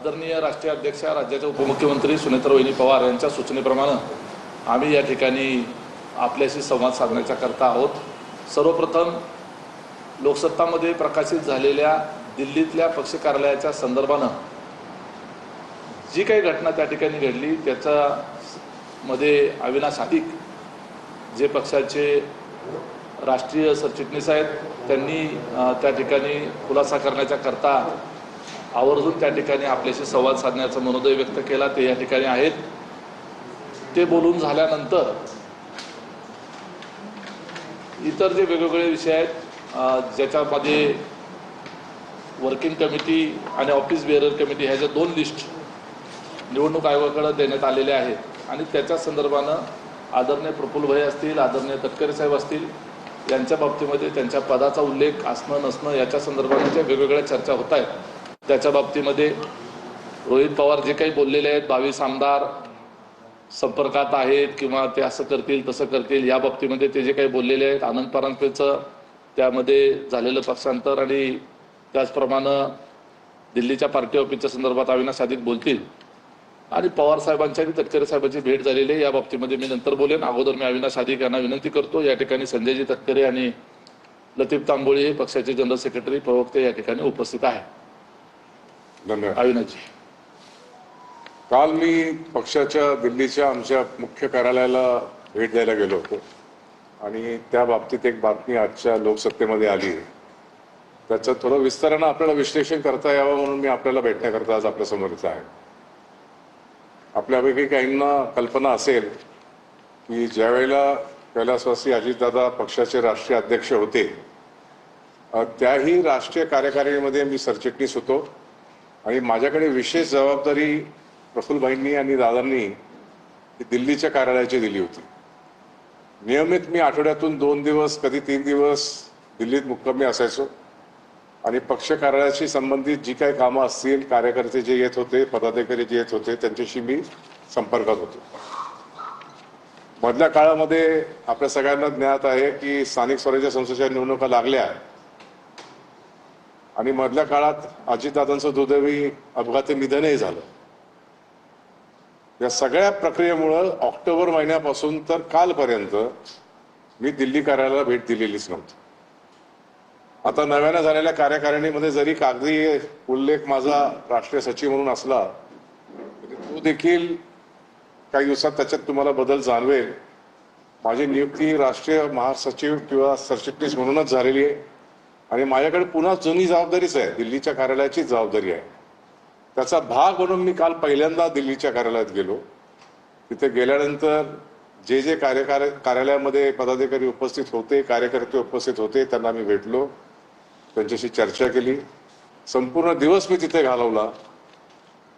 आदरणीय राष्ट्रीय अध्यक्षा राज्याच्या उपमुख्यमंत्री सुनेत्राबाई पवार यांच्या सूचनेप्रमाणे आम्ही या ठिकाणी आपल्याशी संवाद साधण्याचा करता आहोत। सर्वप्रथम लोकसत्तामध्ये प्रकाशित झालेल्या दिल्लीतल्या पक्ष कार्यालयाच्या संदर्भाने जी काही घटना त्या ठिकाणी घडली त्याच्यामध्ये अविनाश आदिक जे पक्षाचे राष्ट्रीय सरचिटणीस आहेत त्यांनी त्या ठिकाणी खुलासा करण्याचा करता आवर्जून त्या ठिकाणी आपल्याशी संवाद साधण्याचा मनोदय व्यक्त केला। ते या ठिकाणी आहेत। ते बोलून झाल्यानंतर इतर जे वेगवेगळे विषय आहेत ज्याच्यामध्ये वर्किंग कमिटी आणि ऑफिस बेअरर कमिटी ह्या ज्या दोन लिस्ट निवडणूक आयोगाकडे देण्यात आलेल्या आहेत आणि त्याच्या संदर्भाने आदरणीय प्रफुल्लभाई असतील, आदरणीय तटकरे साहेब असतील यांच्या बाबतीमध्ये त्यांच्या पदाचा उल्लेख असणं नसणं याच्या संदर्भाने ज्या वेगवेगळ्या चर्चा होत आहेत त्याच्या बाबतीमध्ये रोहित पवार जे काही बोललेले आहेत 22 आमदार संपर्कात आहेत किंवा ते असं करतील तसं करतील या बाबतीमध्ये ते जे काही बोललेले आहेत आनंद परांजपेचं त्यामध्ये झालेलं पक्षांतर आणि त्याचप्रमाणे दिल्लीच्या पार्टी ऑफिसच्या संदर्भात अविनाश आदिक बोलतील आणि पवार साहेबांची आणि तटकरे साहेबांची भेट झालेली आहे या बाबतीमध्ये मी नंतर बोलेन। अगोदर मी अविनाश आदिक यांना विनंती करतो या ठिकाणी संजयजी तटकरे आणि लतीफ तांबोळी हे पक्षाचे जनरल सेक्रेटरी प्रवक्ते या ठिकाणी उपस्थित आहेत। धन्यवाद। अविनाशजी, काल मी पक्षाच्या दिल्लीच्या आमच्या मुख्य कार्यालयाला भेट द्यायला गेलो होतो आणि त्या बाबतीत एक बातमी आजच्या लोकसत्तेमध्ये आली त्याचं थोडं विस्तारानं आपल्याला विश्लेषण करता यावं म्हणून मी आपल्याला भेटण्याकरता आज आपल्या समोरच आहे। आपल्यापैकी काहींना कल्पना असेल की ज्या वेळेला कैलासवासी अजितदादा पक्षाचे राष्ट्रीय अध्यक्ष होते त्याही राष्ट्रीय कार्यकारिणीमध्ये मी सरचिटणीस होतो आणि माझ्याकडे विशेष जबाबदारी प्रफुल्लभाईंनी आणि दादांनी दिल्लीच्या कार्यालयाची दिली होती। नियमित मी आठवड्यातून 2 दिवस कधी 3 दिवस दिल्लीत मुक्कामी असायचो आणि पक्ष कार्यालयाशी संबंधित जी काही कामं असतील कार्यकर्ते जे येत होते पदाधिकारी जे येत होते त्यांच्याशी मी संपर्कात होतो। मधल्या काळामध्ये आपल्या सगळ्यांना ज्ञात आहे की स्थानिक स्वराज्य संस्थेच्या निवडणुका लागल्या आणि मधल्या काळात अजितदादांचं दुर्दैवी अपघाती निधनही झालं। या सगळ्या प्रक्रियेमुळे ऑक्टोबर महिन्यापासून तर कालपर्यंत मी दिल्ली कार्यालयाला भेट दिलेलीच नव्हती। आता नव्याने झालेल्या कार्यकारिणीमध्ये जरी कागदी उल्लेख माझा राष्ट्रीय सचिव म्हणून असला तरी तो देखील काही दिवसात त्याच्यात तुम्हाला बदल जाणवेल। माझी नियुक्ती राष्ट्रीय महासचिव किंवा सरचिटणीस म्हणूनच झालेली आहे आणि माझ्याकडे पुन्हा जुनी जबाबदारीच आहे, दिल्लीच्या कार्यालयाची जबाबदारी आहे। त्याचा भाग म्हणून मी काल पहिल्यांदा दिल्लीच्या कार्यालयात गेलो। तिथे गेल्यानंतर जे जे कार्यालयामध्ये पदाधिकारी उपस्थित होते कार्यकर्ते उपस्थित होते त्यांना मी भेटलो, त्यांच्याशी चर्चा केली। संपूर्ण दिवस मी तिथे घालवला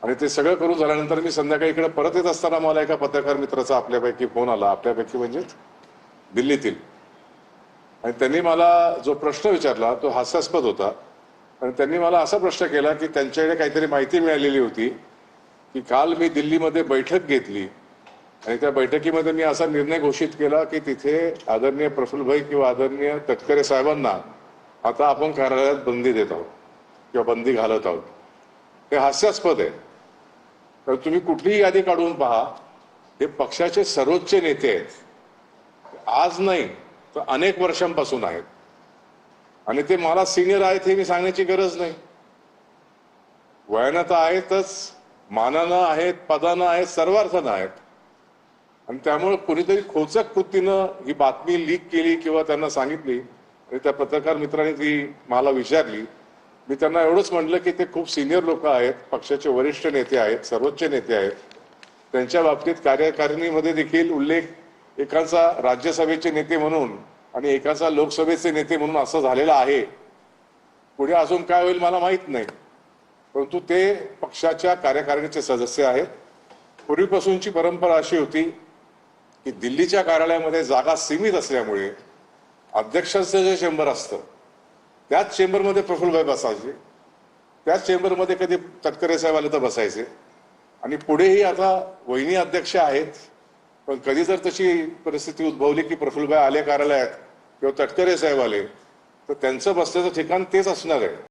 आणि ते सगळं करून झाल्यानंतर मी संध्याकाळी इकडे परत येत असताना मला एका पत्रकार मित्राचा आपल्यापैकी फोन आला, आपल्यापैकी म्हणजे दिल्लीतील, आणि त्यांनी मला जो प्रश्न विचारला तो हास्यास्पद होता आणि त्यांनी मला असा प्रश्न केला की त्यांच्याकडे काहीतरी माहिती मिळालेली होती की काल मी दिल्लीमध्ये बैठक घेतली आणि त्या बैठकीमध्ये मी असा निर्णय घोषित केला की तिथे आदरणीय प्रफुल्लभाई किंवा आदरणीय तटकरे साहेबांना आता आपण कार्यालयात बंदी देत आहोत किंवा बंदी घालत आहोत। हे हास्यास्पद आहे। तर तुम्ही कुठलीही यादी काढून पहा, हे पक्षाचे सर्वोच्च नेते आहेत, आज नाही तर अनेक वर्षांपासून आहेत आणि ते मला सिनियर आहेत हे मी सांगण्याची गरज नाही। वयानं तर आहेतच, मानानं आहेत, पदानं आहेत, सर्वार्थानं आहेत आणि त्यामुळे कुणीतरी खोचक कृतीनं ही बातमी लीक केली किंवा त्यांना सांगितली आणि त्या पत्रकार मित्रांनी ती मला विचारली। मी त्यांना एवढंच म्हटलं की ते खूप सिनियर लोक आहेत, पक्षाचे वरिष्ठ नेते आहेत, सर्वोच्च नेते आहेत, त्यांच्या बाबतीत कार्यकारिणीमध्ये देखील उल्लेख एकाचा राज्यसभेचे नेते म्हणून आणि एकाचा लोकसभेचे नेते म्हणून असं झालेलं आहे। पुढे अजून काय होईल मला माहित नाही, परंतु ते पक्षाच्या कार्यकारिणीचे सदस्य आहेत। पूर्वीपासूनची परंपरा अशी होती की दिल्लीच्या कार्यालयामध्ये जागा सीमित असल्यामुळे अध्यक्षांचं जे चेंबर असतं त्याच चेंबरमध्ये प्रफुल्लभाई बसायचे, त्याच चेंबरमध्ये कधी तटकरे साहेब आले तर बसायचे आणि पुढेही आता वहिनी अध्यक्ष आहेत, पण कधी जर तशी परिस्थिती उद्भवली की प्रफुल्लभाई आले कार्यालयात किंवा तटकरे साहेब आले तर त्यांचं बसण्याचं ठिकाण तेच असणार आहे।